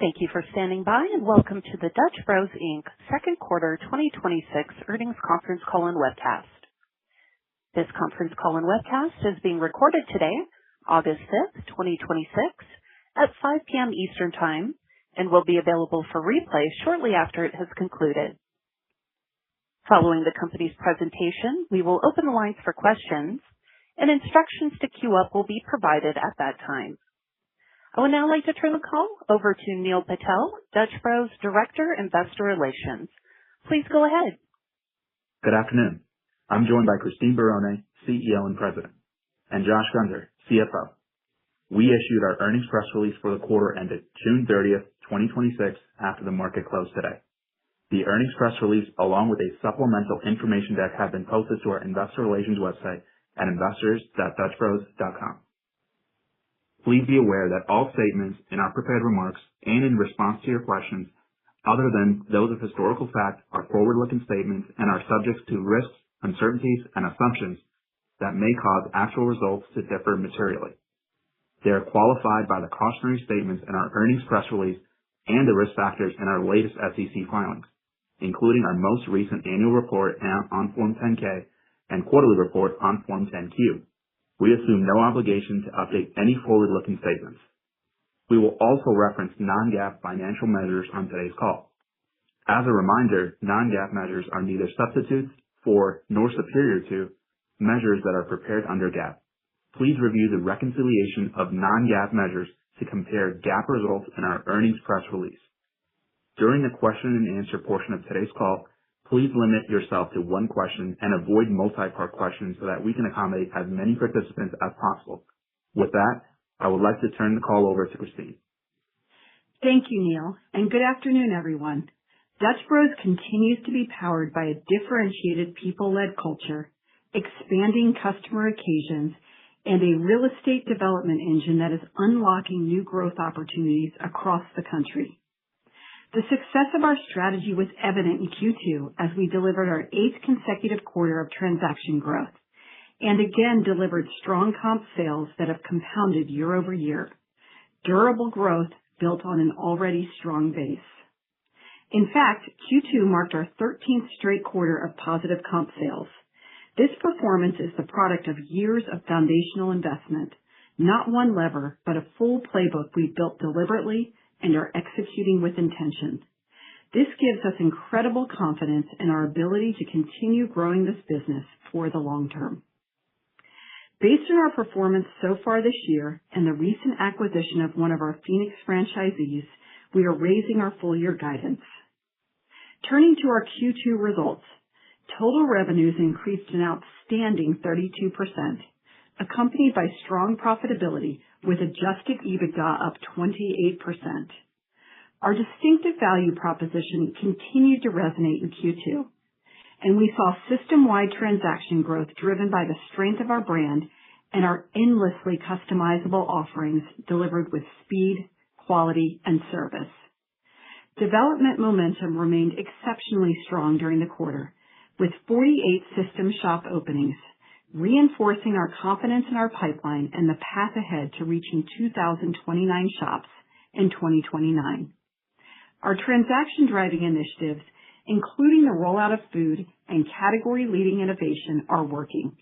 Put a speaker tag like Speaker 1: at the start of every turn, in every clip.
Speaker 1: Thank you for standing by, and welcome to the Dutch Bros, Inc. Second Quarter 2026 Earnings Conference Call and Webcast. This conference call and webcast is being recorded today, August 5th, 2026, at 5 p.m. Eastern Time, and will be available for replay shortly after it has concluded. Following the company's presentation, we will open the lines for questions, and instructions to queue up will be provided at that time. I would now like to turn the call over to Neil Patel, Dutch Bros Director, Investor Relations. Please go ahead.
Speaker 2: Good afternoon. I'm joined by Christine Barone, CEO and President, and Josh Gunder, CFO. We issued our earnings press release for the quarter ended June 30th, 2026, after the market closed today. The earnings press release, along with a supplemental information deck, have been posted to our investor relations website at investors.dutchbros.com. Please be aware that all statements in our prepared remarks and in response to your questions, other than those of historical fact, are forward-looking statements and are subject to risks, uncertainties, and assumptions that may cause actual results to differ materially. They are qualified by the cautionary statements in our earnings press release and the risk factors in our latest SEC filings, including our most recent annual report on Form 10-K and quarterly report on Form 10-Q. We assume no obligation to update any forward-looking statements. We will also reference non-GAAP financial measures on today's call. As a reminder, non-GAAP measures are neither substitutes for nor superior to measures that are prepared under GAAP. Please review the reconciliation of non-GAAP measures to compare GAAP results in our earnings press release. During the question and answer portion of today's call, please limit yourself to one question and avoid multi-part questions so that we can accommodate as many participants as possible. With that, I would like to turn the call over to Christine.
Speaker 3: Thank you, Neil, and good afternoon, everyone. Dutch Bros continues to be powered by a differentiated people-led culture, expanding customer occasions, and a real estate development engine that is unlocking new growth opportunities across the country. The success of our strategy was evident in Q2 as we delivered our 8th consecutive quarter of transaction growth and again delivered strong comp sales that have compounded year over year. Durable growth built on an already strong base. In fact, Q2 marked our 13th straight quarter of positive comp sales. This performance is the product of years of foundational investment, not one lever, but a full playbook we built deliberately and are executing with intention. This gives us incredible confidence in our ability to continue growing this business for the long term. Based on our performance so far this year and the recent acquisition of one of our Phoenix franchisees, we are raising our full year guidance. Turning to our Q2 results, total revenues increased an outstanding 32%, accompanied by strong profitability with adjusted EBITDA up 28%. Our distinctive value proposition continued to resonate in Q2, and we saw system-wide transaction growth driven by the strength of our brand and our endlessly customizable offerings delivered with speed, quality, and service. Development momentum remained exceptionally strong during the quarter, with 48 system shop openings, reinforcing our confidence in our pipeline and the path ahead to reaching 2,029 shops in 2029. Our transaction-driving initiatives, including the rollout of food and category-leading innovation, are working,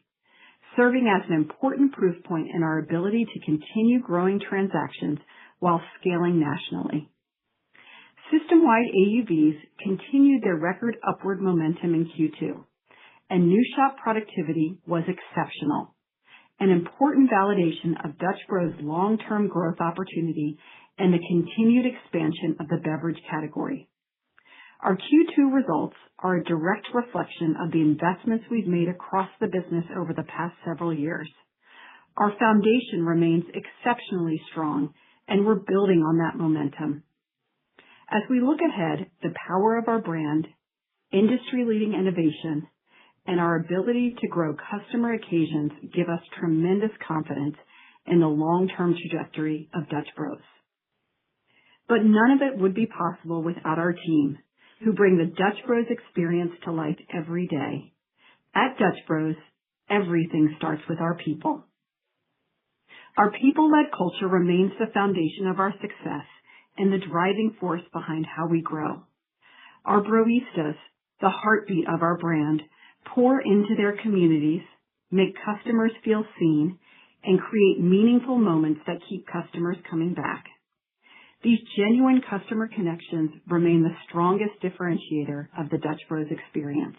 Speaker 3: serving as an important proof point in our ability to continue growing transactions while scaling nationally. System-wide AUVs continued their record upward momentum in Q2, and new shop productivity was exceptional, an important validation of Dutch Bros' long-term growth opportunity and the continued expansion of the beverage category. Our Q2 results are a direct reflection of the investments we've made across the business over the past several years. Our foundation remains exceptionally strong, and we're building on that momentum. As we look ahead, the power of our brand, industry-leading innovation, and our ability to grow customer occasions give us tremendous confidence in the long-term trajectory of Dutch Bros. But none of it would be possible without our team, who bring the Dutch Bros experience to life every day. At Dutch Bros, everything starts with our people. Our people-led culture remains the foundation of our success, and the driving force behind how we grow. Our Broistas, the heartbeat of our brand, pour into their communities, make customers feel seen, and create meaningful moments that keep customers coming back. These genuine customer connections remain the strongest differentiator of the Dutch Bros experience.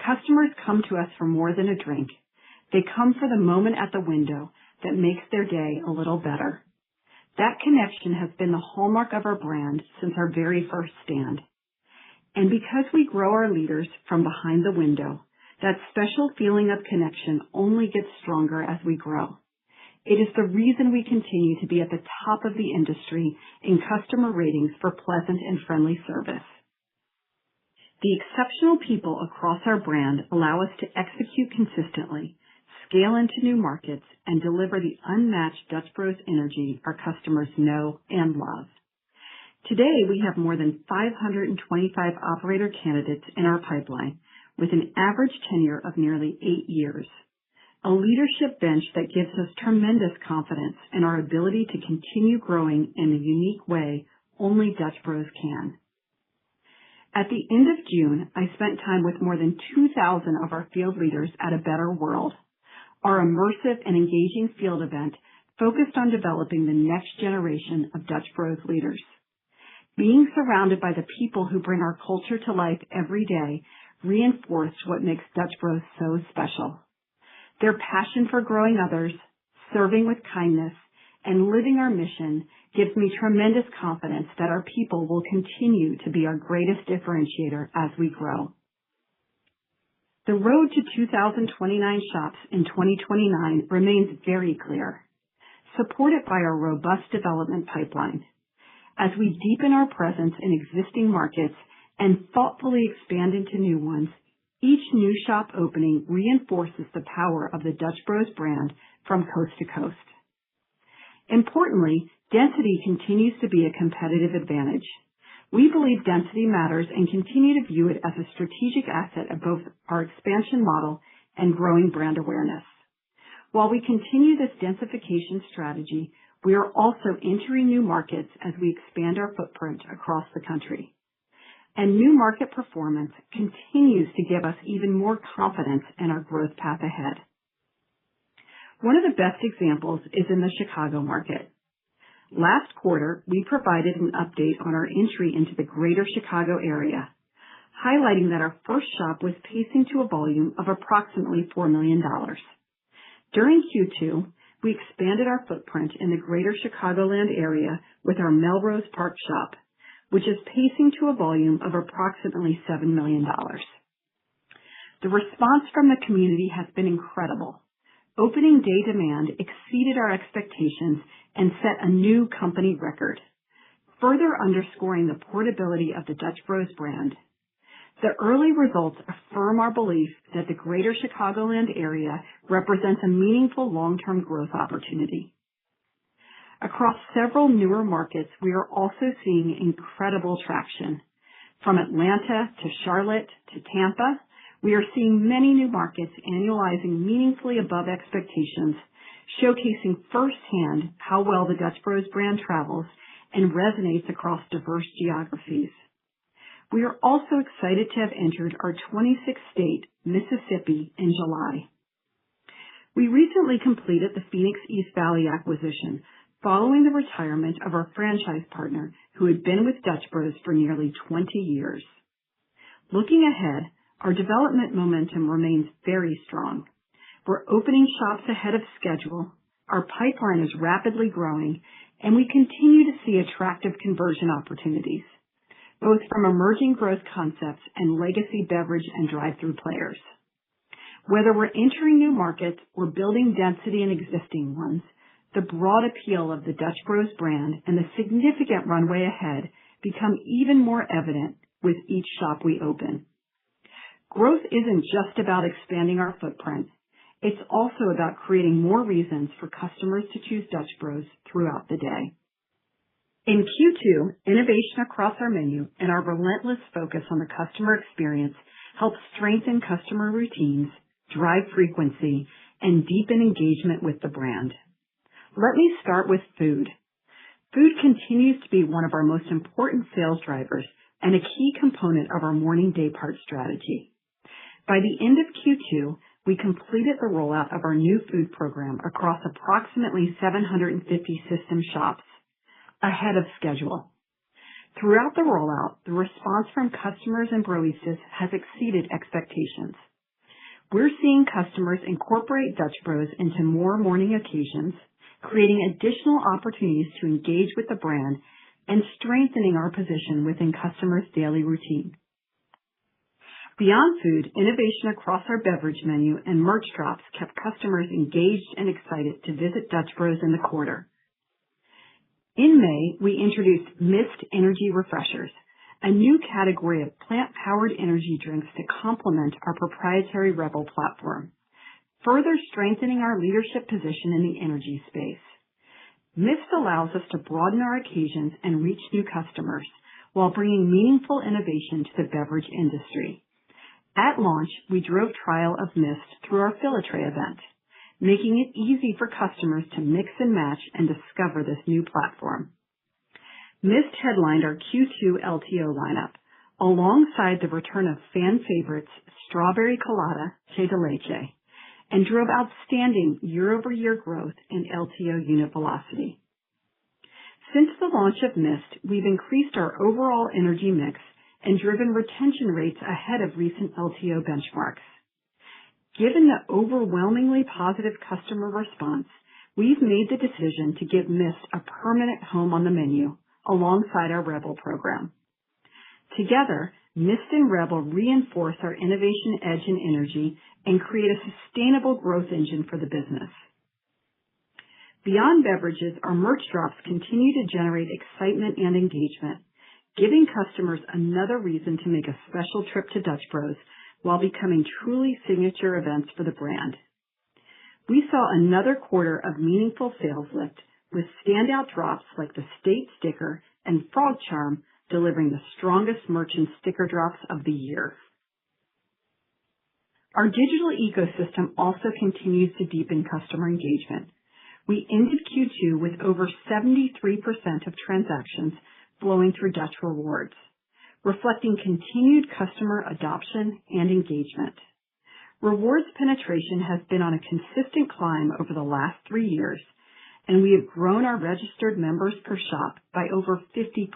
Speaker 3: Customers come to us for more than a drink. They come for the moment at the window that makes their day a little better. That connection has been the hallmark of our brand since our very first stand. And because we grow our leaders from behind the window, that special feeling of connection only gets stronger as we grow. It is the reason we continue to be at the top of the industry in customer ratings for pleasant and friendly service. The exceptional people across our brand allow us to execute consistently, scale into new markets, and deliver the unmatched Dutch Bros energy our customers know and love. Today, we have more than 525 operator candidates in our pipeline, with an average tenure of nearly 8 years. A leadership bench that gives us tremendous confidence in our ability to continue growing in the unique way only Dutch Bros can. At the end of June, I spent time with more than 2,000 of our field leaders at A Better World, our immersive and engaging field event focused on developing the next generation of Dutch Bros leaders. Being surrounded by the people who bring our culture to life every day reinforced what makes Dutch Bros so special. Their passion for growing others, serving with kindness, and living our mission gives me tremendous confidence that our people will continue to be our greatest differentiator as we grow. The road to 2,029 shops in 2029 remains very clear, supported by our robust development pipeline. As we deepen our presence in existing markets and thoughtfully expand into new ones, each new shop opening reinforces the power of the Dutch Bros brand from coast to coast. Importantly, density continues to be a competitive advantage. We believe density matters and continue to view it as a strategic asset of both our expansion model and growing brand awareness. While we continue this densification strategy, we are also entering new markets as we expand our footprint across the country. And new market performance continues to give us even more confidence in our growth path ahead. One of the best examples is in the Chicago market. Last quarter, we provided an update on our entry into the greater Chicago area, highlighting that our first shop was pacing to a volume of approximately $4 million. During Q2, we expanded our footprint in the greater Chicagoland area with our Melrose Park shop, which is pacing to a volume of approximately $7 million. The response from the community has been incredible. Opening day demand exceeded our expectations and set a new company record, further underscoring the portability of the Dutch Bros brand. The early results affirm our belief that the greater Chicagoland area represents a meaningful long-term growth opportunity. Across several newer markets, we are also seeing incredible traction. From Atlanta to Charlotte to Tampa, we are seeing many new markets annualizing meaningfully above expectations, showcasing firsthand how well the Dutch Bros brand travels and resonates across diverse geographies. We are also excited to have entered our 26th state, Mississippi, in July. We recently completed the Phoenix East Valley acquisition, following the retirement of our franchise partner who had been with Dutch Bros for nearly 20 years. Looking ahead, our development momentum remains very strong. We're opening shops ahead of schedule, our pipeline is rapidly growing, and we continue to see attractive conversion opportunities, both from emerging growth concepts and legacy beverage and drive-through players. Whether we're entering new markets or building density in existing ones, the broad appeal of the Dutch Bros brand and the significant runway ahead become even more evident with each shop we open. Growth isn't just about expanding our footprint. It's also about creating more reasons for customers to choose Dutch Bros throughout the day. In Q2, innovation across our menu and our relentless focus on the customer experience help strengthen customer routines, drive frequency, and deepen engagement with the brand. Let me start with food. Food continues to be one of our most important sales drivers and a key component of our morning daypart strategy. By the end of Q2, we completed the rollout of our new food program across approximately 750 system shops, ahead of schedule. Throughout the rollout, the response from customers and Broistas has exceeded expectations. We're seeing customers incorporate Dutch Bros into more morning occasions, creating additional opportunities to engage with the brand and strengthening our position within customers' daily routine. Beyond food, innovation across our beverage menu and merch drops kept customers engaged and excited to visit Dutch Bros in the quarter. In May, we introduced Mist Energy Refreshers, a new category of plant-powered energy drinks to complement our proprietary Rebel platform, further strengthening our leadership position in the energy space. Mist allows us to broaden our occasions and reach new customers while bringing meaningful innovation to the beverage industry. At launch, we drove trial of Mist through our Fill a Tray event, making it easy for customers to mix and match and discover this new platform. Mist headlined our Q2 LTO lineup, alongside the return of fan favorites Strawberry Colada Che de Leche, and drove outstanding year-over-year growth in LTO unit velocity. Since the launch of Mist, we've increased our overall energy mix and driven retention rates ahead of recent LTO benchmarks. Given the overwhelmingly positive customer response, we've made the decision to give Mist a permanent home on the menu alongside our Rebel program. Together, Mist and Rebel reinforce our innovation edge in energy and create a sustainable growth engine for the business. Beyond beverages, our merch drops continue to generate excitement and engagement, giving customers another reason to make a special trip to Dutch Bros while becoming truly signature events for the brand. We saw another quarter of meaningful sales lift, with standout drops like the State Sticker and Frog Charm delivering the strongest merchant sticker drops of the year. Our digital ecosystem also continues to deepen customer engagement. We ended Q2 with over 73% of transactions flowing through Dutch Rewards, reflecting continued customer adoption and engagement. Rewards penetration has been on a consistent climb over the last 3 years, and we have grown our registered members per shop by over 50%.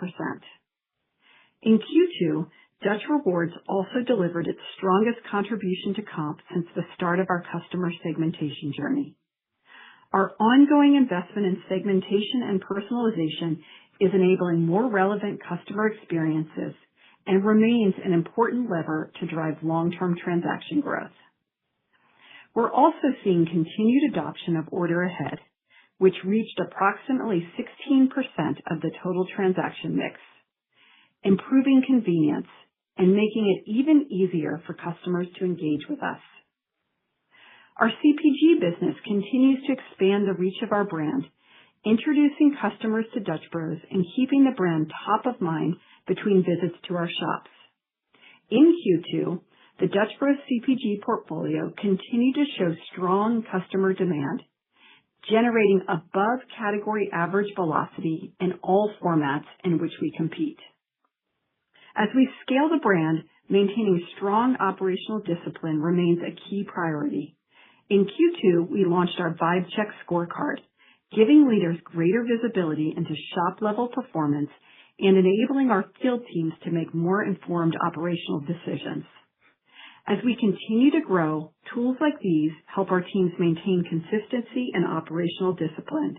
Speaker 3: In Q2, Dutch Rewards also delivered its strongest contribution to comp since the start of our customer segmentation journey. Our ongoing investment in segmentation and personalization is enabling more relevant customer experiences and remains an important lever to drive long-term transaction growth. We're also seeing continued adoption of Order Ahead, which reached approximately 16% of the total transaction mix, improving convenience and making it even easier for customers to engage with us. Our CPG business continues to expand the reach of our brand, introducing customers to Dutch Bros and keeping the brand top of mind between visits to our shops. In Q2, the Dutch Bros CPG portfolio continued to show strong customer demand, generating above category average velocity in all formats in which we compete. As we scale the brand, maintaining strong operational discipline remains a key priority. In Q2, we launched our Vibe Check scorecard, giving leaders greater visibility into shop-level performance and enabling our field teams to make more informed operational decisions. As we continue to grow, tools like these help our teams maintain consistency and operational discipline.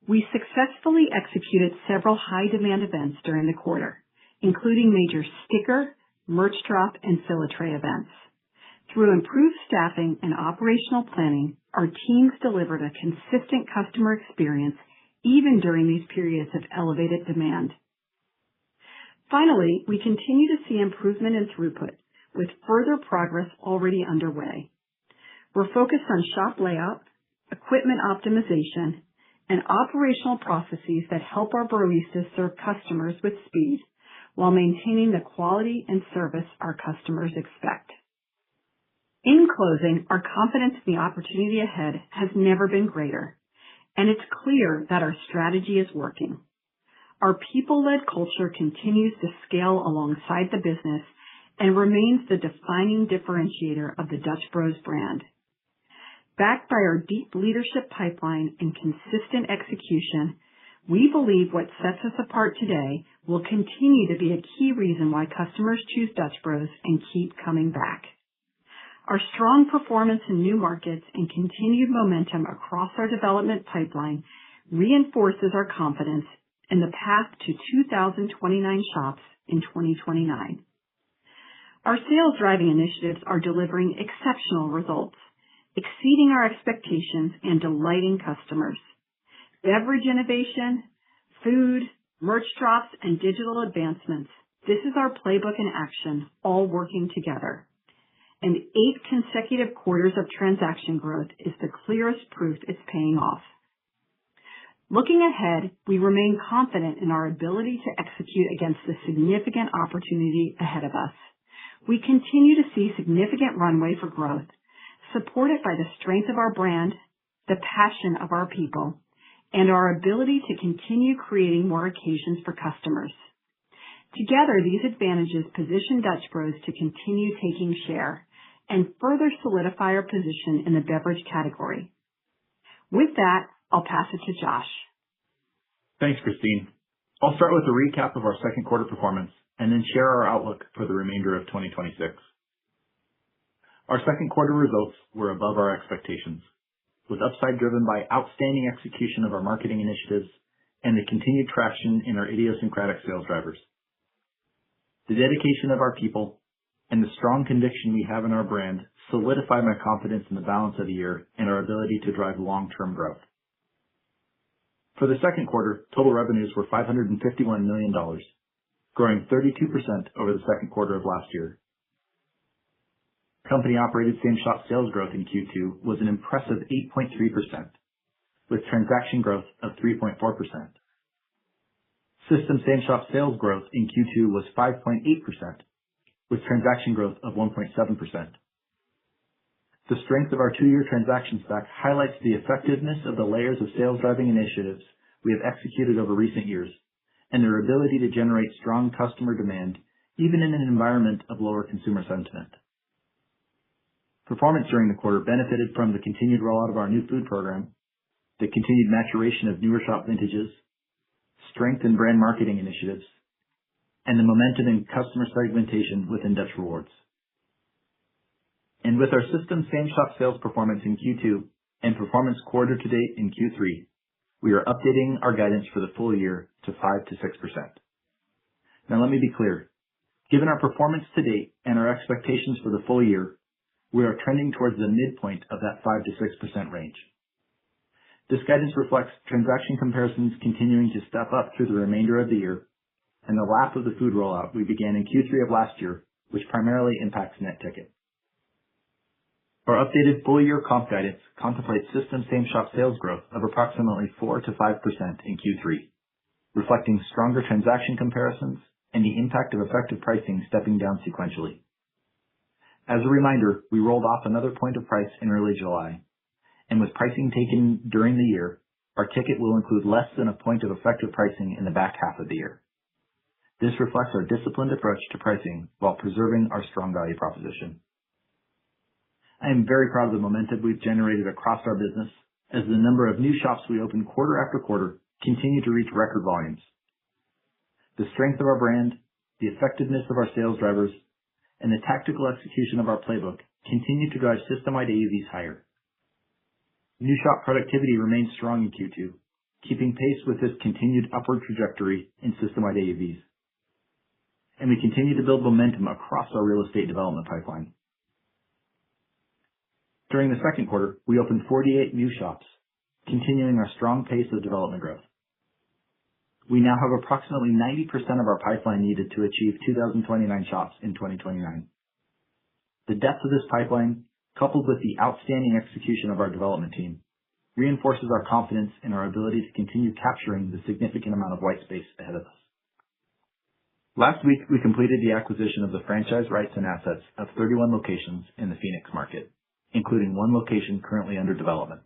Speaker 3: We successfully executed several high-demand events during the quarter, including major sticker, merch drop, and Fill a Tray events. Through improved staffing and operational planning, our teams delivered a consistent customer experience even during these periods of elevated demand. Finally, we continue to see improvement in throughput, with further progress already underway. We're focused on shop layout, equipment optimization, and operational processes that help our Broistas serve customers with speed while maintaining the quality and service our customers expect. In closing, our confidence in the opportunity ahead has never been greater. and it's clear that our strategy is working. Our people-led culture continues to scale alongside the business and remains the defining differentiator of the Dutch Bros brand. Backed by our deep leadership pipeline and consistent execution, we believe what sets us apart today will continue to be a key reason why customers choose Dutch Bros and keep coming back. Our strong performance in new markets and continued momentum across our development pipeline reinforces our confidence in the path to 2,029 shops in 2029. Our sales-driving initiatives are delivering exceptional results, exceeding our expectations and delighting customers. Beverage innovation, food, merch drops, and digital advancements. This is our playbook in action, all working together. And 8 consecutive quarters of transaction growth is the clearest proof it's paying off. Looking ahead, we remain confident in our ability to execute against the significant opportunity ahead of us. We continue to see significant runway for growth, supported by the strength of our brand, the passion of our people, and our ability to continue creating more occasions for customers. Together, these advantages position Dutch Bros to continue taking share and further solidify our position in the beverage category. With that, I'll pass it to Josh.
Speaker 2: Thanks, Christine. I'll start with a recap of our second quarter performance and then share our outlook for the remainder of 2026. Our second quarter results were above our expectations, with upside driven by outstanding execution of our marketing initiatives and the continued traction in our idiosyncratic sales drivers. The dedication of our people and the strong conviction we have in our brand solidify my confidence in the balance of the year and our ability to drive long-term growth. For the second quarter, total revenues were $551 million, growing 32% over the second quarter of last year. Company-operated same-shop sales growth in Q2 was an impressive 8.3%, with transaction growth of 3.4%. System same-shop sales growth in Q2 was 5.8%, with transaction growth of 1.7%. The strength of our 2-year transaction stack highlights the effectiveness of the layers of sales-driving initiatives we have executed over recent years and their ability to generate strong customer demand even in an environment of lower consumer sentiment. Performance during the quarter benefited from the continued rollout of our new food program, the continued maturation of newer shop vintages, strength in brand marketing initiatives, and the momentum in customer segmentation within Dutch Rewards. And with our system same-shop sales performance in Q2 and performance quarter to date in Q3, we are updating our guidance for the full year to 5 to 6%. Now let me be clear. Given our performance to date and our expectations for the full year, we are trending towards the midpoint of that 5 to 6% range. This guidance reflects transaction comparisons continuing to step up through the remainder of the year and the lap of the food rollout we began in Q3 of last year, which primarily impacts net ticket. Our updated full-year comp guidance contemplates system same-shop sales growth of approximately 4 to 5% in Q3, reflecting stronger transaction comparisons and the impact of effective pricing stepping down sequentially. As a reminder, we rolled off another point of price in early July, and with pricing taken during the year, our ticket will include less than a point of effective pricing in the back half of the year. This reflects our disciplined approach to pricing while preserving our strong value proposition. I am very proud of the momentum we've generated across our business as the number of new shops we open quarter after quarter continue to reach record volumes. The strength of our brand, the effectiveness of our sales drivers, and the tactical execution of our playbook continue to drive system-wide AUVs higher. New shop productivity remains strong in Q2, keeping pace with this continued upward trajectory in system-wide AUVs. And we continue to build momentum across our real estate development pipeline. During the second quarter, we opened 48 new shops, continuing our strong pace of development growth. We now have approximately 90% of our pipeline needed to achieve 2,029 shops in 2029. The depth of this pipeline, coupled with the outstanding execution of our development team, reinforces our confidence in our ability to continue capturing the significant amount of white space ahead of us. Last week, we completed the acquisition of the franchise rights and assets of 31 locations in the Phoenix market, including 1 location currently under development.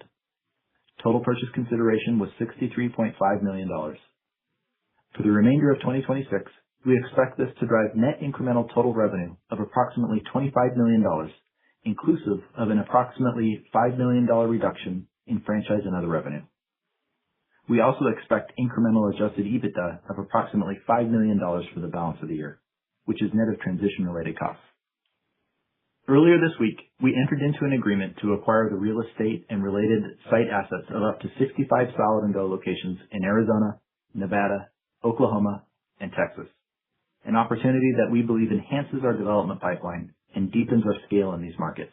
Speaker 2: total purchase consideration was $63.5 million. For the remainder of 2026, we expect this to drive net incremental total revenue of approximately $25 million, inclusive of an approximately $5 million reduction in franchise and other revenue. We also expect incremental adjusted EBITDA of approximately $5 million for the balance of the year, which is net of transition-related costs. Earlier this week, we entered into an agreement to acquire the real estate and related site assets of up to 65 Solid & Go locations in Arizona, Nevada, Oklahoma, and Texas, an opportunity that we believe enhances our development pipeline and deepens our scale in these markets.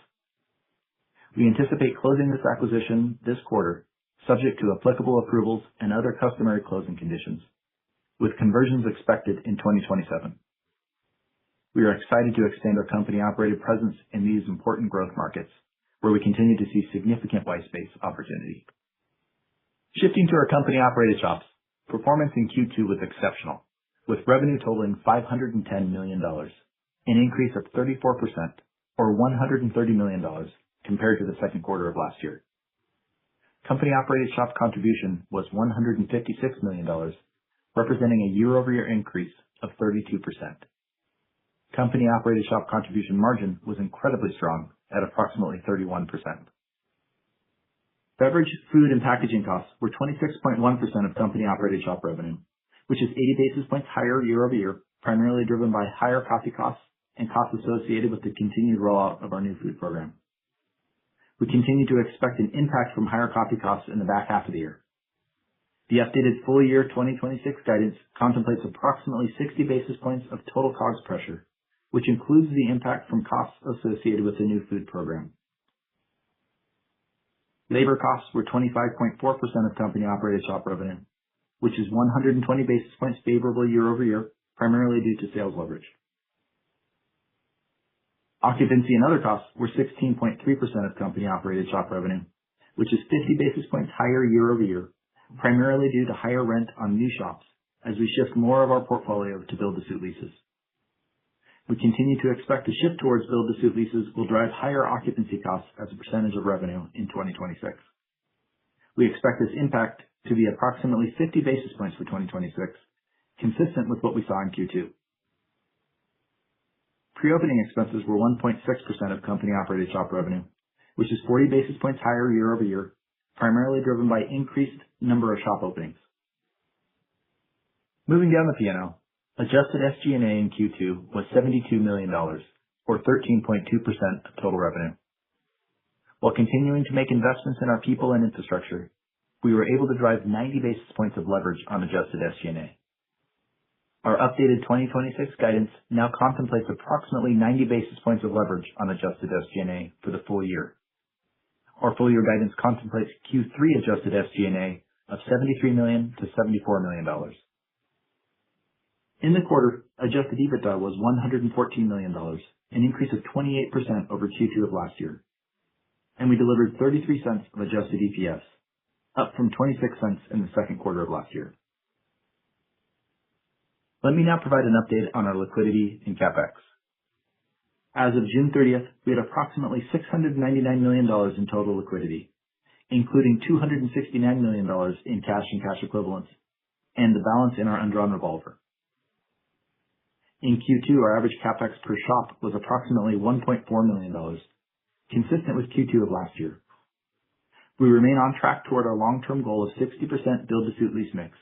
Speaker 2: We anticipate closing this acquisition this quarter, subject to applicable approvals and other customary closing conditions, with conversions expected in 2027. We are excited to extend our company-operated presence in these important growth markets, where we continue to see significant white space opportunity. Shifting to our company-operated shops, performance in Q2 was exceptional, with revenue totaling $510 million, an increase of 34%, or $130 million, compared to the second quarter of last year. Company-operated shop contribution was $156 million, representing a year-over-year increase of 32%. Company-operated shop contribution margin was incredibly strong at approximately 31%. Beverage, food, and packaging costs were 26.1% of company-operated shop revenue, which is 80 basis points higher year-over-year, primarily driven by higher coffee costs and costs associated with the continued rollout of our new food program. We continue to expect an impact from higher coffee costs in the back half of the year. The updated full year 2026 guidance contemplates approximately 60 basis points of total COGS pressure, which includes the impact from costs associated with the new food program. Labor costs were 25.4% of company-operated shop revenue, which is 120 basis points favorable year-over-year, primarily due to sales leverage. Occupancy and other costs were 16.3% of company-operated shop revenue, which is 50 basis points higher year-over-year, primarily due to higher rent on new shops as we shift more of our portfolio to build-to-suit leases. We continue to expect a shift towards build-to-suit leases will drive higher occupancy costs as a percentage of revenue in 2026. We expect this impact to be approximately 50 basis points for 2026, consistent with what we saw in Q2. Pre-opening expenses were 1.6% of company-operated shop revenue, which is 40 basis points higher year-over-year, primarily driven by increased number of shop openings. Moving down the P&L, adjusted SG&A in Q2 was $72 million, or 13.2% of total revenue. While continuing to make investments in our people and infrastructure, we were able to drive 90 basis points of leverage on adjusted SG&A. Our updated 2026 guidance now contemplates approximately 90 basis points of leverage on adjusted SG&A for the full year. Our full year guidance contemplates Q3 adjusted SG&A of $73 million to $74 million. In the quarter, adjusted EBITDA was $114 million, an increase of 28% over Q2 of last year. And we delivered 33 cents of adjusted EPS, up from 26 cents in the second quarter of last year. Let me now provide an update on our liquidity and CapEx. As of June 30th, we had approximately $699 million in total liquidity, including $269 million in cash and cash equivalents, and the balance in our undrawn revolver. In Q2, our average CapEx per shop was approximately $1.4 million, consistent with Q2 of last year. We remain on track toward our long-term goal of 60% build-to-suit lease mix,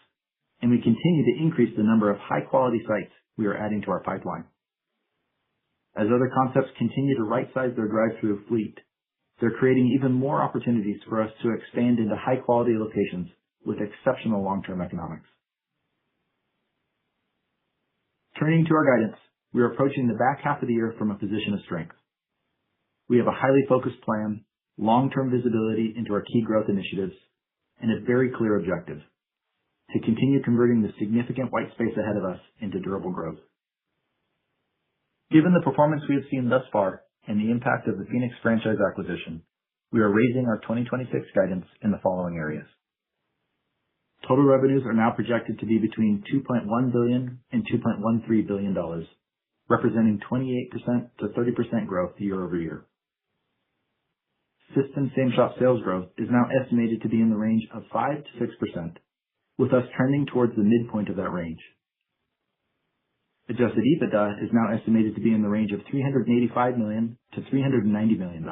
Speaker 2: and we continue to increase the number of high-quality sites we are adding to our pipeline. As other concepts continue to right-size their drive-through fleet, they're creating even more opportunities for us to expand into high-quality locations with exceptional long-term economics. Turning to our guidance, we are approaching the back half of the year from a position of strength. We have a highly focused plan, long-term visibility into our key growth initiatives, and a very clear objective: to continue converting the significant white space ahead of us into durable growth. Given the performance we have seen thus far and the impact of the Phoenix franchise acquisition, we are raising our 2026 guidance in the following areas. Total revenues are now projected to be between $2.1 billion and $2.13 billion, representing 28% to 30% growth year over year. system same-shop sales growth is now estimated to be in the range of 5 to 6%, with us trending towards the midpoint of that range. Adjusted EBITDA is now estimated to be in the range of $385 million to $390 million.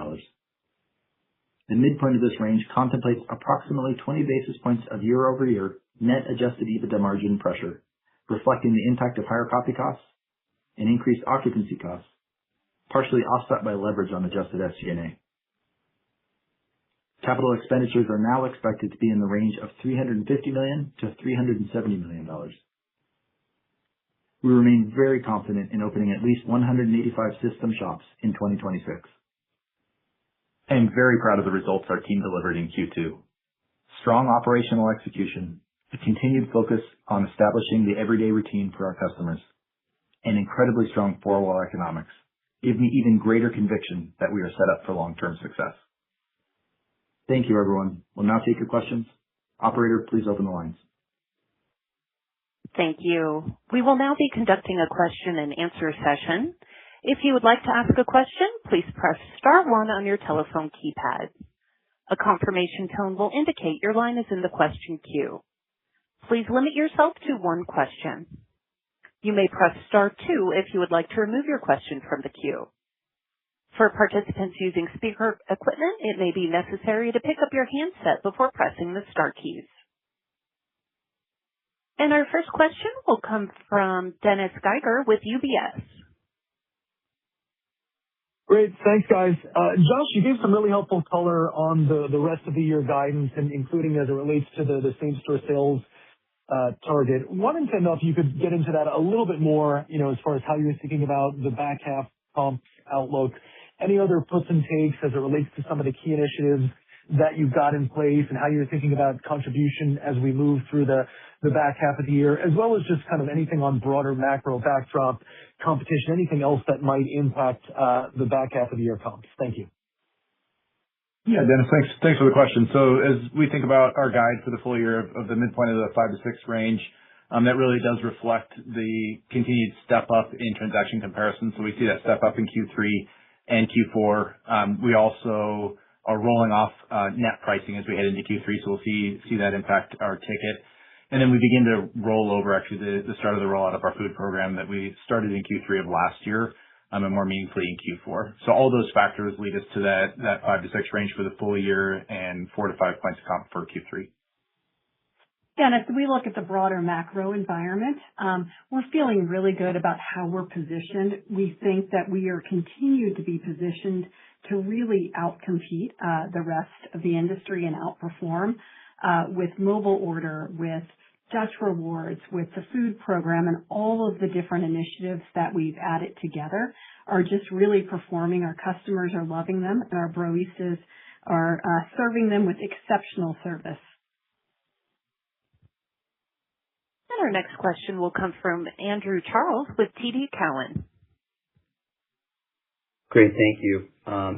Speaker 2: The midpoint of this range contemplates approximately 20 basis points of year-over-year net adjusted EBITDA margin pressure, reflecting the impact of higher coffee costs and increased occupancy costs, partially offset by leverage on adjusted SG&A. Capital expenditures are now expected to be in the range of $350 million to $370 million. We remain very confident in opening at least 185 system shops in 2026. I am very proud of the results our team delivered in Q2. Strong operational execution, a continued focus on establishing the everyday routine for our customers, and incredibly strong four-wall economics give me even greater conviction that we are set up for long-term success. Thank you, everyone. We'll now take your questions. Operator, please open the lines.
Speaker 1: Thank you. We will now be conducting a question and answer session. If you would like to ask a question, please press star 1 on your telephone keypad. A confirmation tone will indicate your line is in the question queue. Please limit yourself to one question. You may press star 2 if you would like to remove your question from the queue. For participants using speaker equipment, it may be necessary to pick up your handset before pressing the star keys. And our first question will come from Dennis Geiger with UBS.
Speaker 4: Great. Thanks, guys. Josh, you gave some really helpful color on the rest of the year guidance, and including as it relates to the same-store sales target. Wanted to know if you could get into that a little bit more, as far as how you're thinking about the back half comp outlook. Any other puts and takes as it relates to some of the key initiatives that you've got in place and how you're thinking about contribution as we move through the back half of the year, as well as just kind of anything on broader macro backdrop, competition, anything else that might impact the back half of the year comps. Thank you.
Speaker 2: Yeah, Dennis, thanks for the question. So as we think about our guide for the full year of the midpoint of the 5 to 6 range, that really does reflect the continued step up in transaction comparison. So we see that step up in Q3 and Q4. We also are rolling off net pricing as we head into Q3, so we'll see that impact our ticket. And then we begin to roll over actually the start of the rollout of our food program that we started in Q3 of last year, and more meaningfully in Q4. So all those factors lead us to that 5 to 6 range for the full year and 4 to 5 points of comp for Q3.
Speaker 3: Yeah, and as we look at the broader macro environment, we're feeling really good about how we're positioned. We think that we are continued to be positioned to really outcompete the rest of the industry and outperform with mobile order, with Dutch Rewards, with the food program, and all of the different initiatives that we've added together are just really performing. Our customers are loving them, and our Broistas are serving them with exceptional service.
Speaker 1: And our next question will come from Andrew Charles with TD Cowen.
Speaker 5: Great, thank you.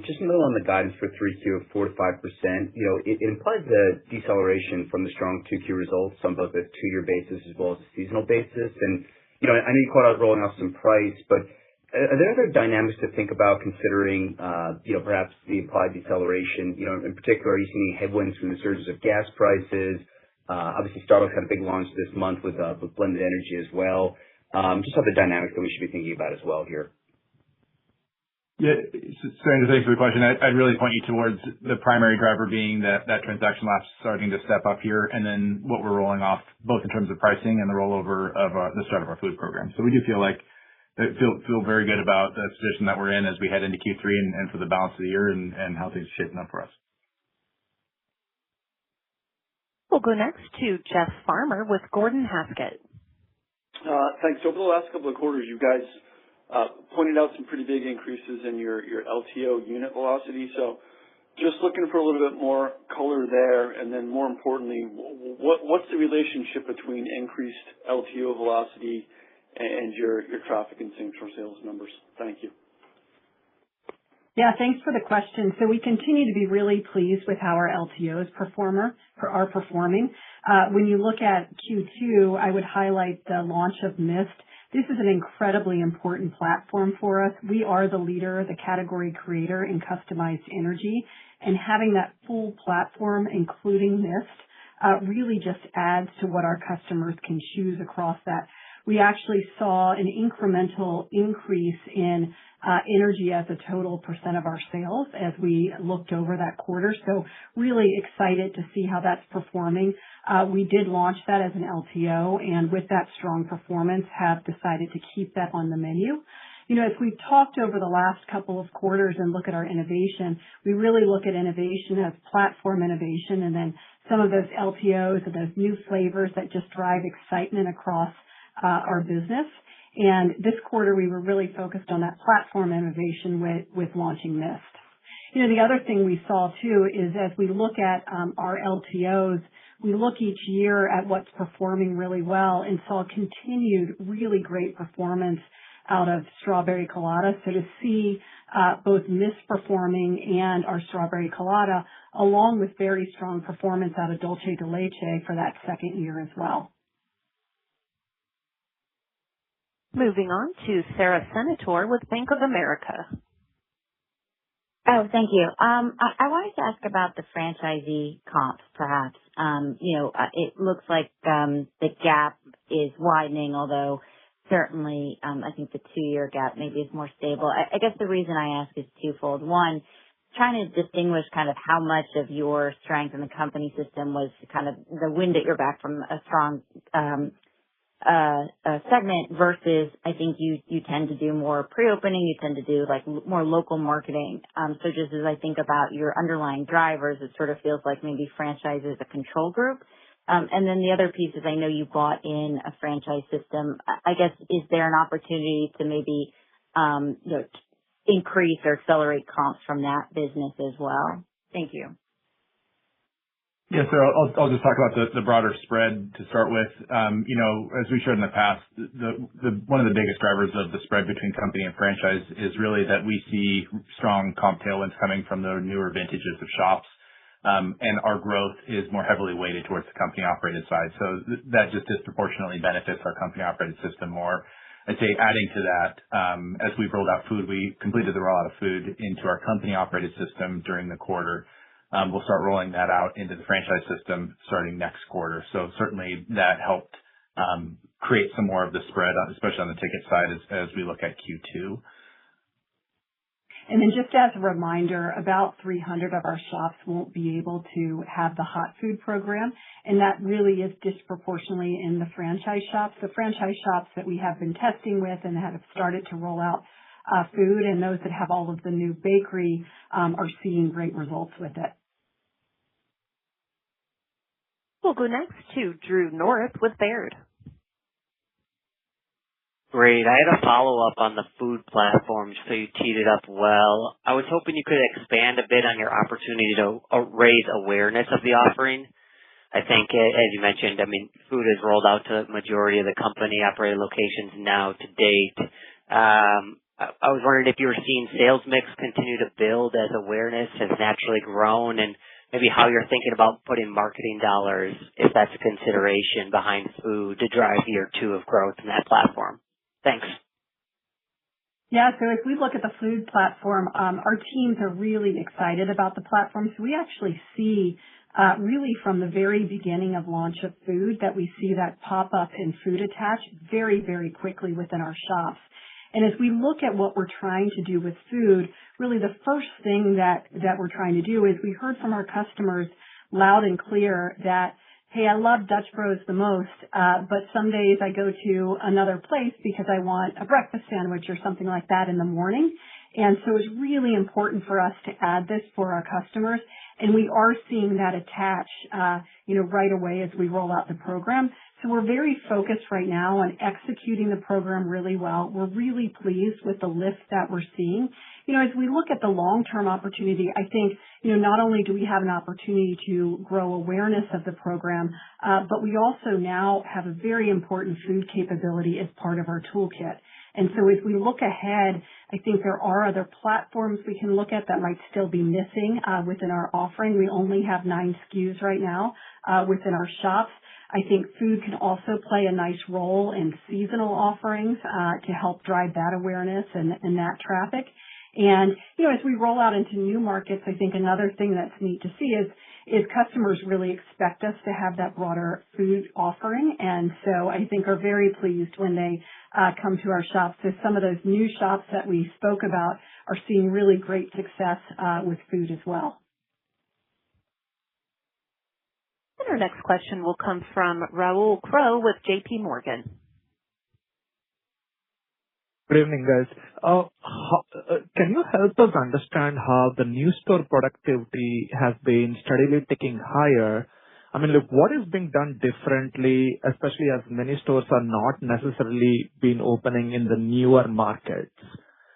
Speaker 5: Just a little on the guidance for 3Q of 4 to 5%. It implies a deceleration from the strong 2Q results on both a 2-year basis as well as a seasonal basis. And I know you called out rolling off some price, but are there other dynamics to think about considering perhaps the implied deceleration? In particular, are you seeing headwinds from the surges of gas prices? Obviously, Starbucks had a big launch this month with blended energy as well. Just other dynamics that we should be thinking about as well here.
Speaker 2: Yeah, Andrew, thanks for the question. I'd really point you towards the primary driver being that transaction lapse starting to step up here, and then what we're rolling off, both in terms of pricing and the rollover of the start of our food program. So we do feel very good about the position that we're in as we head into Q3 and for the balance of the year and how things are shaping up for us.
Speaker 1: We'll go next to Jeff Farmer with Gordon Haskett.
Speaker 6: Thanks. Over the last couple of quarters, you guys pointed out some pretty big increases in your LTO unit velocity. So just looking for a little bit more color there, and then more importantly, what's the relationship between increased LTO velocity and your traffic and same-store sales numbers? Thank you.
Speaker 3: Yeah, thanks for the question. So we continue to be really pleased with how our LTOs are performing. When you look at Q2, I would highlight the launch of Mist This is an incredibly important platform for us. We are the leader, the category creator in customized energy, and having that full platform, including Mist, really just adds to what our customers can choose across that. We actually saw an incremental increase in energy as a total % of our sales as we looked over that quarter. So really excited to see how that's performing. We did launch that as an LTO, and with that strong performance have decided to keep that on the menu. As we've talked over the last couple of quarters and look at our innovation, we really look at innovation as platform innovation, and then some of those LTOs and those new flavors that just drive excitement across our business. And this quarter, we were really focused on that platform innovation with launching Mist. The other thing we saw too is as we look at our LTOs, we look each year at what's performing really well and saw continued really great performance out of Strawberry Colada. So to see both Mist performing and our Strawberry Colada, along with very strong performance out of Dulce de Leche for that second year as well.
Speaker 1: Moving on to Sarah Senator with Bank of America.
Speaker 7: Oh, thank you. I wanted to ask about the franchisee comps, perhaps. It looks like the gap is widening, although certainly I think the 2-year gap maybe is more stable. I guess the reason I ask is twofold. One, trying to distinguish kind of how much of your strength in the company system was kind of the wind at your back from a strong segment versus I think you tend to do more pre-opening, you tend to do like more local marketing. So just as I think about your underlying drivers, it sort of feels like maybe franchise is a control group. And then the other piece is I know you bought in a franchise system. I guess, is there an opportunity to maybe increase or accelerate comps from that business as well? Thank you.
Speaker 2: Yeah, so I'll just talk about the broader spread to start with. As we showed in the past, one of the biggest drivers of the spread between company and franchise is really that we see strong comp tailwinds coming from the newer vintages of shops, and our growth is more heavily weighted towards the company-operated side. So that just disproportionately benefits our company-operated system more. I'd say adding to that, as we've rolled out food, we completed the rollout of food into our company-operated system during the quarter. We'll start rolling that out into the franchise system starting next quarter. So certainly that helped create some more of the spread, especially on the ticket side as we look at Q2.
Speaker 3: And then just as a reminder, about 300 of our shops won't be able to have the hot food program, and that really is disproportionately in the franchise shops. The franchise shops that we have been testing with and have started to roll out food, and those that have all of the new bakery are seeing great results with it.
Speaker 1: We'll go next to Drew North with Baird.
Speaker 8: Great. I had a follow-up on the food platform, so you teed it up well. I was hoping you could expand a bit on your opportunity to raise awareness of the offering. I think, as you mentioned, food is rolled out to the majority of the company-operated locations now to date. I was wondering if you were seeing sales mix continue to build as awareness has naturally grown, and maybe how you're thinking about putting marketing dollars, if that's a consideration, behind food to drive year 2 of growth in that platform. Thanks.
Speaker 3: Yeah, so if we look at the food platform, our teams are really excited about the platform. So we actually see really from the very beginning of launch of food that we see that pop up in food attach very, very quickly within our shops. And as we look at what we're trying to do with food, really the first thing that we're trying to do is we heard from our customers loud and clear that, hey, I love Dutch Bros the most, but some days I go to another place because I want a breakfast sandwich or something like that in the morning. And so it's really important for us to add this for our customers. And we are seeing that attach, right away as we roll out the program. So we're very focused right now on executing the program really well. We're really pleased with the lift that we're seeing. As we look at the long-term opportunity, I think, not only do we have an opportunity to grow awareness of the program, but we also now have a very important food capability as part of our toolkit. And so as we look ahead, I think there are other platforms we can look at that might still be missing within our offering. We only have 9 SKUs right now within our shops. I think food can also play a nice role in seasonal offerings to help drive that awareness and that traffic. And, as we roll out into new markets, I think another thing that's neat to see is customers really expect us to have that broader food offering. And so I think are very pleased when they come to our shops. So some of those new shops that we spoke about are seeing really great success with food as well.
Speaker 1: And our next question will come from Raul Crowe with JP Morgan.
Speaker 9: Good evening, guys. Can you help us understand how the new store productivity has been steadily ticking higher? I mean, look, what is being done differently, especially as many stores are not necessarily been opening in the newer markets?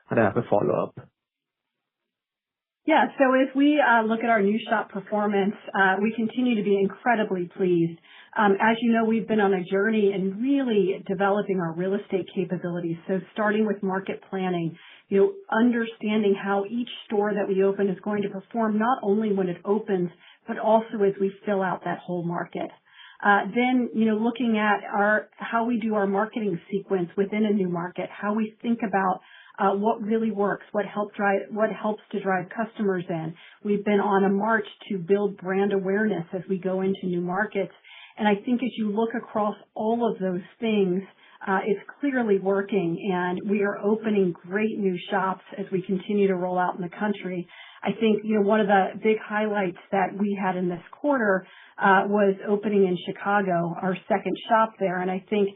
Speaker 9: And I have a follow-up.
Speaker 3: Yeah, so as we look at our new shop performance, we continue to be incredibly pleased. As you know, we've been on a journey in really developing our real estate capabilities. So starting with market planning, understanding how each store that we open is going to perform not only when it opens, but also as we fill out that whole market. Then, looking at how we do our marketing sequence within a new market, how we think about what really works, what helps to drive customers in. We've been on a march to build brand awareness as we go into new markets. And I think as you look across all of those things, it's clearly working, and we are opening great new shops as we continue to roll out in the country. I think, one of the big highlights that we had in this quarter was opening in Chicago, our second shop there. And I think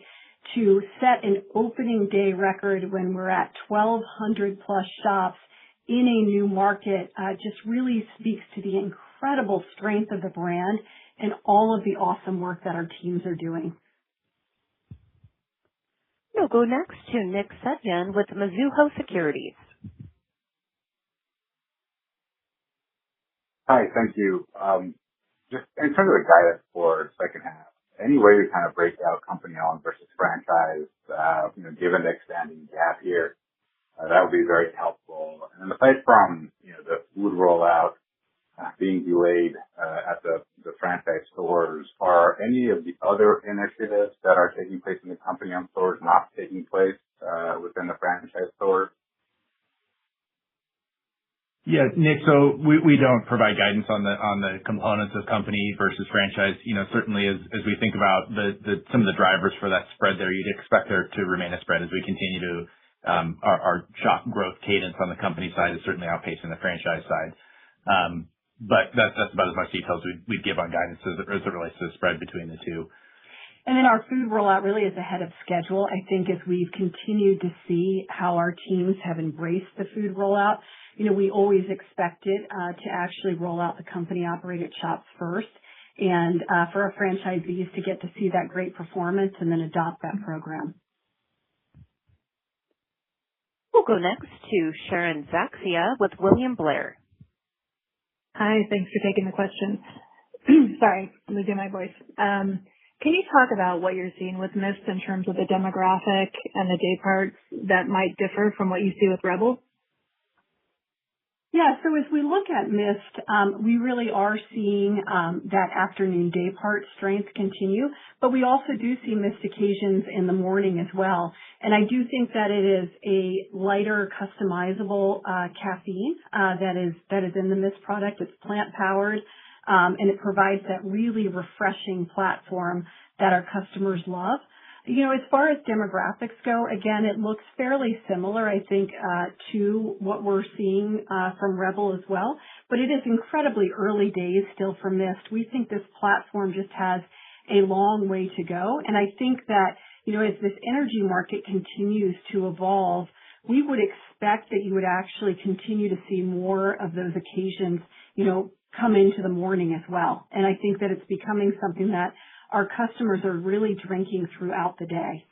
Speaker 3: to set an opening day record when we're at 1,200 plus shops in a new market just really speaks to the incredible strength of the brand and all of the awesome work that our teams are doing.
Speaker 1: We'll go next to Nick Setyan with Mizuho Securities.
Speaker 10: Hi, thank you. Just in terms of the guidance for the second half, any way to kind of break out company-owned versus franchise, given the expanding gap here, that would be very helpful. And aside from, the food rollout being delayed at the franchise stores, are any of the other initiatives that are taking place in the company-owned stores not taking place within the franchise stores?
Speaker 2: Yeah, Nick, so we don't provide guidance on the components of company versus franchise. Certainly as we think about some of the drivers for that spread there, you'd expect there to remain a spread as we continue to our shop growth cadence on the company side is certainly outpacing the franchise side. But that's about as much details we'd give on guidance as it relates to the spread between the two.
Speaker 3: And then our food rollout really is ahead of schedule. I think as we've continued to see how our teams have embraced the food rollout, we always expected to actually roll out the company-operated shops first, and for our franchisees to get to see that great performance and then adopt that program.
Speaker 1: We'll go next to Sharon Zackfia with William Blair.
Speaker 11: Hi, thanks for taking the question. Sorry, I'm losing my voice. Can you talk about what you're seeing with Mist in terms of the demographic and the day parts that might differ from what you see with Rebel?
Speaker 3: Yeah, so as we look at Mist, we really are seeing that afternoon day part strength continue, but we also do see Mist occasions in the morning as well. And I do think that it is a lighter, customizable caffeine that is in the Mist product. It's plant-powered, and it provides that really refreshing platform that our customers love. As far as demographics go, again, it looks fairly similar, I think, to what we're seeing from Rebel as well. But it is incredibly early days still for Mist. We think this platform just has a long way to go. And I think that, as this energy market continues to evolve, we would expect that you would actually continue to see more of those occasions, come into the morning as well. And I think that it's becoming something that our customers are really drinking throughout the day.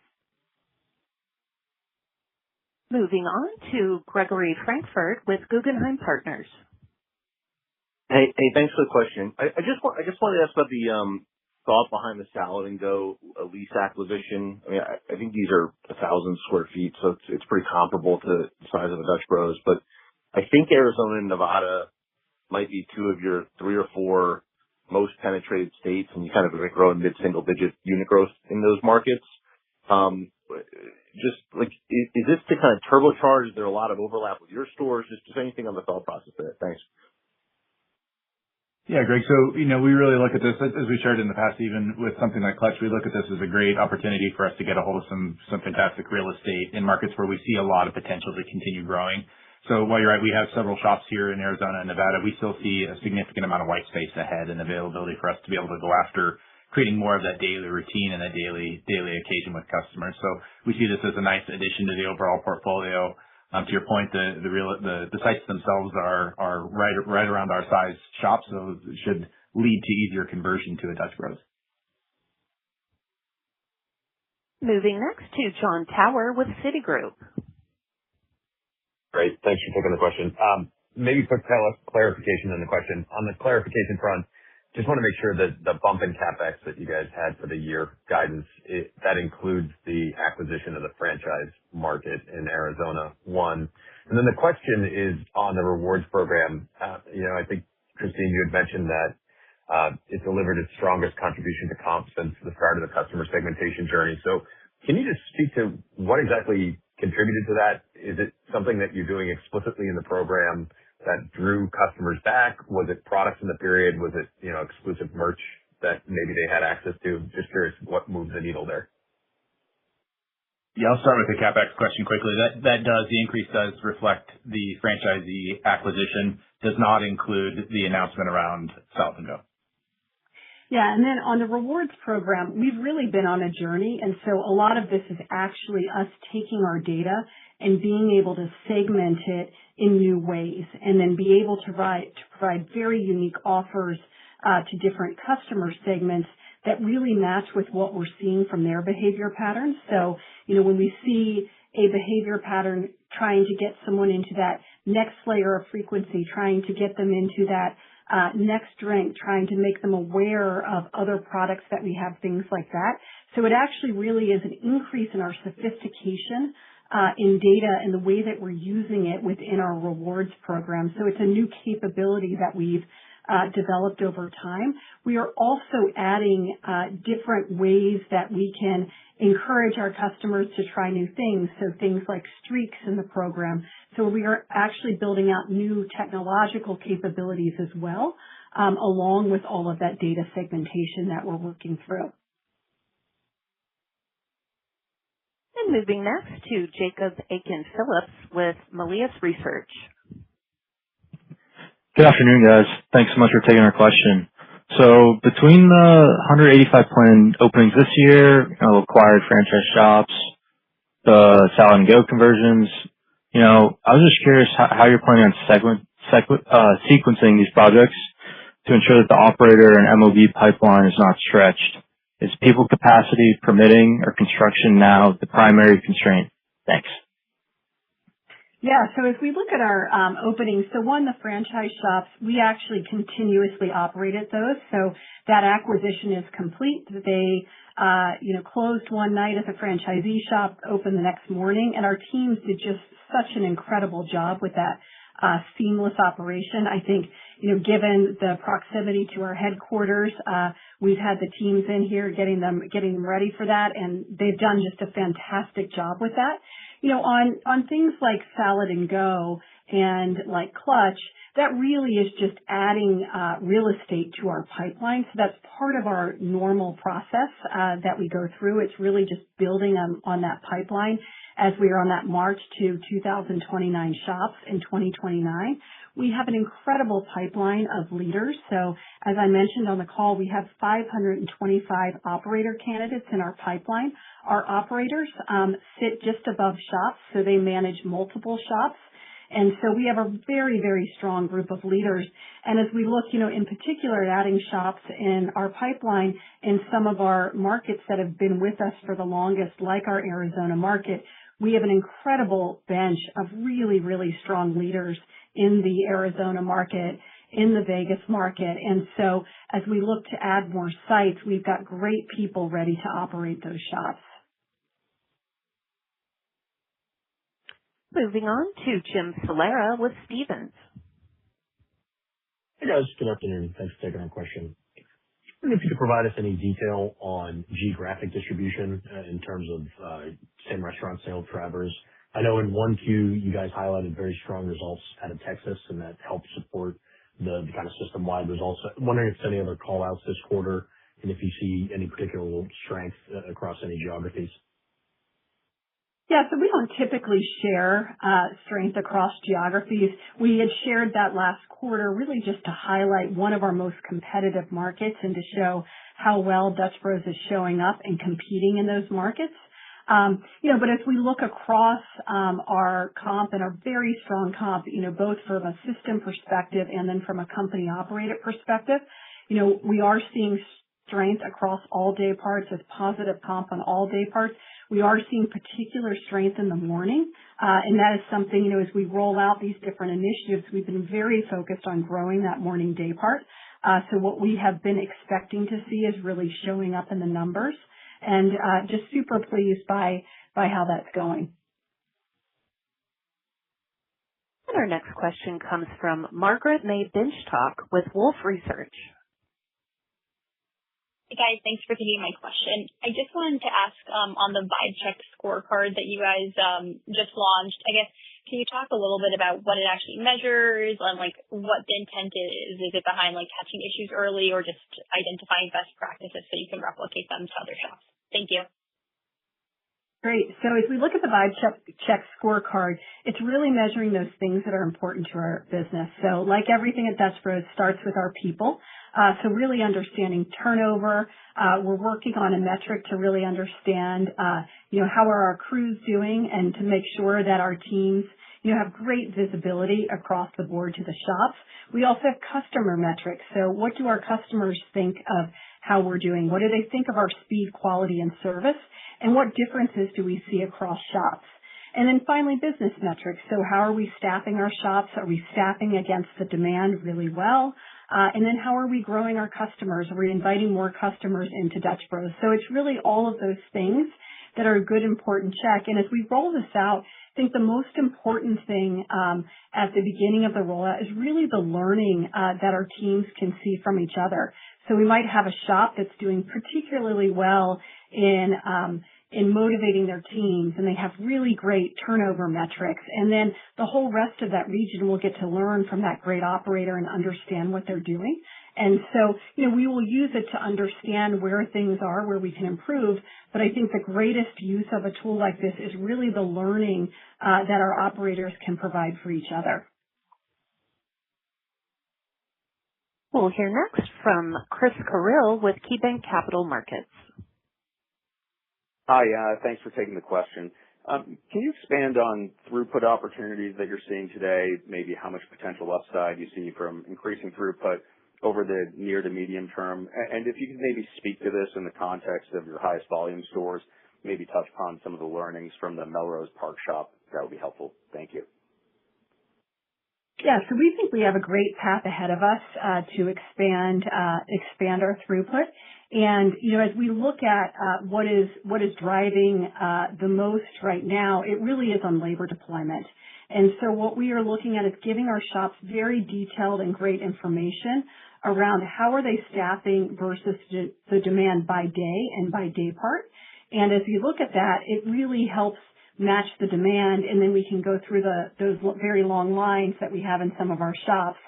Speaker 1: Moving on to Gregory Frankfurt with Guggenheim Partners.
Speaker 12: Hey, thanks for the question. I just wanted to ask about the thought behind the Salad and Go lease acquisition. I mean, I think these are 1,000 square feet, so it's pretty comparable to the size of the Dutch Bros. But I think Arizona and Nevada might be two of your 3 or 4 most penetrated states, and you kind of grow in mid-single digit unit growth in those markets. Just like, is this to kind of turbocharge? Is there a lot of overlap with your stores? Just anything on the thought process there. Thanks.
Speaker 2: Yeah, Greg. So, we really look at this, as we shared in the past, even with something like Clutch, we look at this as a great opportunity for us to get a hold of some fantastic real estate in markets where we see a lot of potential to continue growing. So while you're right, we have several shops here in Arizona and Nevada, we still see a significant amount of white space ahead and availability for us to be able to go after creating more of that daily routine and that daily occasion with customers. So we see this as a nice addition to the overall portfolio. To your point, the sites themselves are right around our size shops, so it should lead to easier conversion to a Dutch Bros.
Speaker 1: Moving next to Jon Tower with Citigroup.
Speaker 13: Great. Thanks for taking the question. Maybe quick clarification on the question. On the clarification front, just want to make sure that the bump in CapEx that you guys had for the year guidance, that includes the acquisition of the franchise market in Arizona, one. And then the question is on the rewards program. I think, Christine, you had mentioned that it delivered its strongest contribution to comp since the start of the customer segmentation journey. So can you just speak to what exactly contributed to that? Is it something that you're doing explicitly in the program that drew customers back? Was it products in the period? Was it, exclusive merch that maybe they had access to? Just curious what moved the needle there.
Speaker 2: Yeah, I'll start with the CapEx question quickly. The increase does reflect the franchisee acquisition, does not include the announcement around Salad and Go.
Speaker 3: Yeah, and then on the rewards program, we've really been on a journey, and so a lot of this is actually us taking our data and being able to segment it in new ways, and then be able to provide very unique offers to different customer segments that really match with what we're seeing from their behavior patterns. So, when we see a behavior pattern trying to get someone into that next layer of frequency, trying to get them into that next drink, trying to make them aware of other products that we have, things like that. So it actually really is an increase in our sophistication in data and the way that we're using it within our rewards program. So it's a new capability that we've developed over time. We are also adding different ways that we can encourage our customers to try new things. So things like streaks in the program. So we are actually building out new technological capabilities as well, along with all of that data segmentation that we're working through.
Speaker 1: And moving next to Jacob Aiken-Phillips with Melius Research.
Speaker 14: Good afternoon, guys. Thanks so much for taking our question. So between the 185 planned openings this year, acquired franchise shops, the Salad and Go conversions, I was just curious how you're planning on sequencing these projects to ensure that the operator and MOB pipeline is not stretched. Is people capacity, permitting, or construction now the primary constraint? Thanks.
Speaker 3: Yeah, so if we look at our openings, so one, the franchise shops, we actually continuously operated those. So that acquisition is complete. They, closed one night as a franchisee shop, opened the next morning, and our teams did just such an incredible job with that seamless operation. I think, given the proximity to our headquarters, we've had the teams in here getting them ready for that, and they've done just a fantastic job with that. On things like Salad and Go and like Clutch, that really is just adding real estate to our pipeline. So that's part of our normal process that we go through. It's really just building on that pipeline as we are on that march to 2,029 shops in 2029. We have an incredible pipeline of leaders. So as I mentioned on the call, we have 525 operator candidates in our pipeline. Our operators sit just above shops, so they manage multiple shops. And so we have a very, very strong group of leaders. And as we look, in particular at adding shops in our pipeline in some of our markets that have been with us for the longest, like our Arizona market, we have an incredible bench of really, really strong leaders in the Arizona market, in the Vegas market. And so as we look to add more sites, we've got great people ready to operate those shops.
Speaker 1: Moving on to Jim Salera with Stephens.
Speaker 15: Hey guys, good afternoon. Thanks for taking our question. wondering if you could provide us any detail on geographic distribution in terms of same restaurant sales drivers. I know in 1Q, you guys highlighted very strong results out of Texas, and that helped support the kind of system-wide results. Wondering if there's any other call-outs this quarter and if you see any particular strength across any geographies.
Speaker 3: Yeah, so we don't typically share strength across geographies. We had shared that last quarter really just to highlight one of our most competitive markets and to show how well Dutch Bros is showing up and competing in those markets. But as we look across our comp and our very strong comp, both from a system perspective and then from a company operated perspective, we are seeing strength across all day parts with positive comp on all day parts. We are seeing particular strength in the morning, and that is something, as we roll out these different initiatives, we've been very focused on growing that morning day part. So what we have been expecting to see is really showing up in the numbers, and just super pleased by how that's going.
Speaker 1: And our next question comes from Margaret May Binstock with Wolfe Research.
Speaker 16: Hey guys, thanks for taking my question. I just wanted to ask on the Vibe Check scorecard that you guys just launched. I guess, can you talk a little bit about what it actually measures and what the intent is? Is it behind catching issues early or just identifying best practices so you can replicate them to other shops? Thank you.
Speaker 3: Great. So as we look at the Vibe Check scorecard, it's really measuring those things that are important to our business. So like everything at Dutch Bros, starts with our people. So really understanding turnover. We're working on a metric to really understand, how are our crews doing and to make sure that our teams, have great visibility across the board to the shops. We also have customer metrics. So what do our customers think of how we're doing? What do they think of our speed, quality, and service? And what differences do we see across shops? And then finally, business metrics. So how are we staffing our shops? Are we staffing against the demand really well? And then how are we growing our customers? Are we inviting more customers into Dutch Bros? So it's really all of those things that are a good, important check. And as we roll this out, I think the most important thing at the beginning of the rollout is really the learning that our teams can see from each other. So we might have a shop that's doing particularly well in motivating their teams, and they have really great turnover metrics. And then the whole rest of that region will get to learn from that great operator and understand what they're doing. And so, we will use it to understand where things are, where we can improve. But I think the greatest use of a tool like this is really the learning that our operators can provide for each other.
Speaker 1: We'll hear next from Chris Carril with KeyBanc Capital Markets.
Speaker 17: Hi, thanks for taking the question. Can you expand on throughput opportunities that you're seeing today, maybe how much potential upside you see from increasing throughput over the near to medium term? And if you could maybe speak to this in the context of your highest volume stores, maybe touch upon some of the learnings from the Melrose Park shop, that would be helpful. Thank you.
Speaker 3: Yeah, so we think we have a great path ahead of us to expand our throughput. And, as we look at what is driving the most right now, it really is on labor deployment. And so what we are looking at is giving our shops very detailed and great information around how are they staffing versus the demand by day and by day part. And as you look at that, it really helps match the demand, and then we can go through those very long lines that we have in some of our shops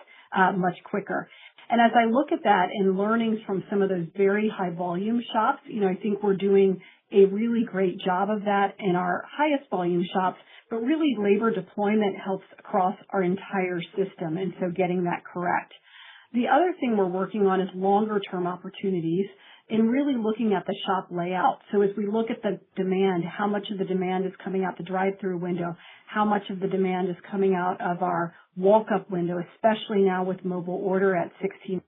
Speaker 3: much quicker. And as I look at that and learnings from some of those very high volume shops, I think we're doing a really great job of that in our highest volume shops, but really labor deployment helps across our entire system, and so getting that correct. The other thing we're working on is longer term opportunities and really looking at the shop layout. So as we look at the demand, how much of the demand is coming out the drive-through window, how much of the demand is coming out of our walk-up window, especially now with mobile order at 16%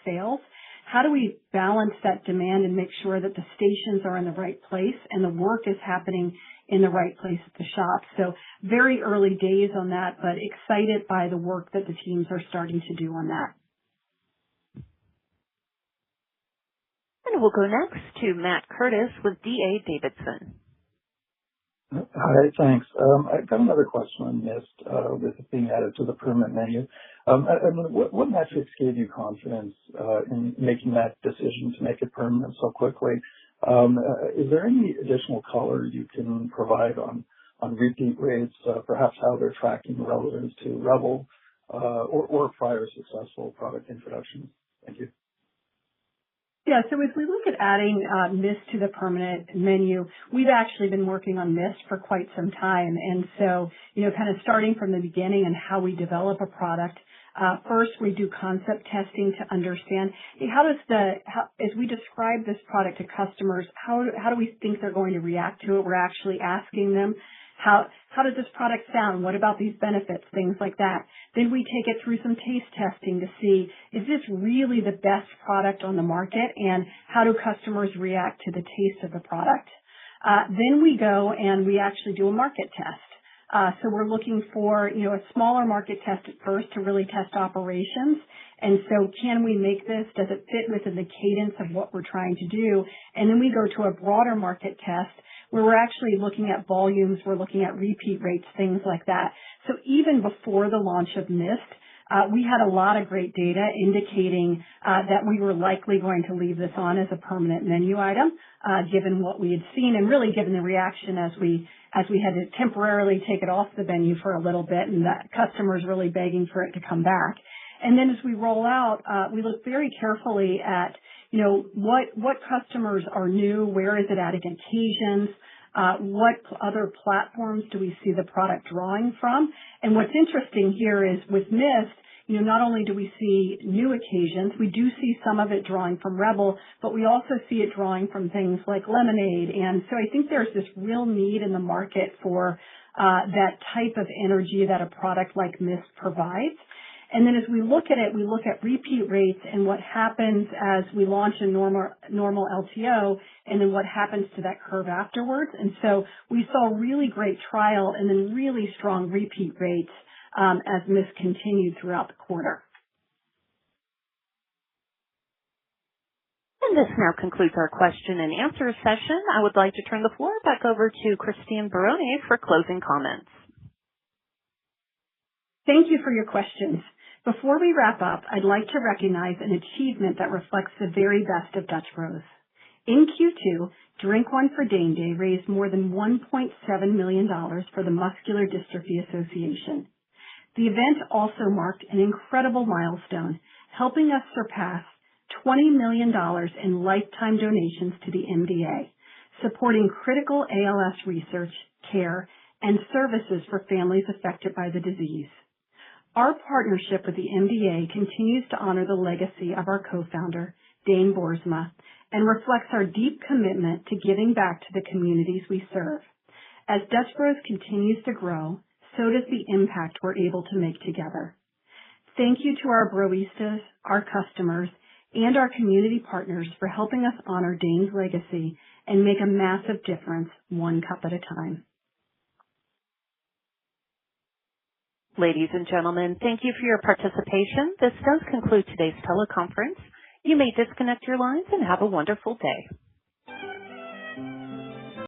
Speaker 3: sales. How do we balance that demand and make sure that the stations are in the right place and the work is happening in the right place at the shop? So very early days on that, but excited by the work that the teams are starting to do on that.
Speaker 1: And we'll go next to Matt Curtis with D.A. Davidson.
Speaker 18: Hi, thanks. I've got another question on missed with it being added to the permanent menu. What metrics gave you confidence in making that decision to make it permanent so quickly? Is there any additional color you can provide on repeat rates, perhaps how they're tracking relative to Rebel or prior successful product introductions? Thank you.
Speaker 3: Yeah, so as we look at adding Mist to the permanent menu, we've actually been working on Mist for quite some time. And so, kind of starting from the beginning and how we develop a product, first we do concept testing to understand as we describe this product to customers, how do we think they're going to react to it? We're actually asking them, how does this product sound? What about these benefits? Things like that. Then we take it through some taste testing to see, is this really the best product on the market, and how do customers react to the taste of the product? Then we go and we actually do a market test. So we're looking for, a smaller market test at first to really test operations. And so can we make this? Does it fit within the cadence of what we're trying to do? And then we go to a broader market test where we're actually looking at volumes, we're looking at repeat rates, things like that. So even before the launch of Mist, we had a lot of great data indicating that we were likely going to leave this on as a permanent menu item, given what we had seen and really given the reaction as we had to temporarily take it off the menu for a little bit, and that customers really begging for it to come back. And then as we roll out, we look very carefully at, what customers are new, where is it at occasions, what other platforms do we see the product drawing from? And what's interesting here is with Mist, not only do we see new occasions, we do see some of it drawing from Rebel, but we also see it drawing from things like lemonade. And so I think there's this real need in the market for that type of energy that a product like Mist provides. And then as we look at it, we look at repeat rates and what happens as we launch a normal LTO, and then what happens to that curve afterwards. And so we saw really great trial and then really strong repeat rates as Mist continued throughout the quarter.
Speaker 1: And this now concludes our question and answer session. I would like to turn the floor back over to Christine Barone for closing comments.
Speaker 3: Thank you for your questions. Before we wrap up, I'd like to recognize an achievement that reflects the very best of Dutch Bros. In Q2, Drink One for Dane Day raised more than $1.7 million for the Muscular Dystrophy Association. The event also marked an incredible milestone, helping us surpass $20 million in lifetime donations to the MDA, supporting critical ALS research, care, and services for families affected by the disease. Our partnership with the MDA continues to honor the legacy of our co-founder, Dane Boersma, and reflects our deep commitment to giving back to the communities we serve. As Dutch Bros continues to grow, so does the impact we're able to make together. Thank you to our Broistas, our customers, and our community partners for helping us honor Dane's legacy and make a massive difference one cup at a time.
Speaker 1: Ladies and gentlemen, thank you for your participation. This does conclude today's teleconference. You may disconnect your lines and have a wonderful day.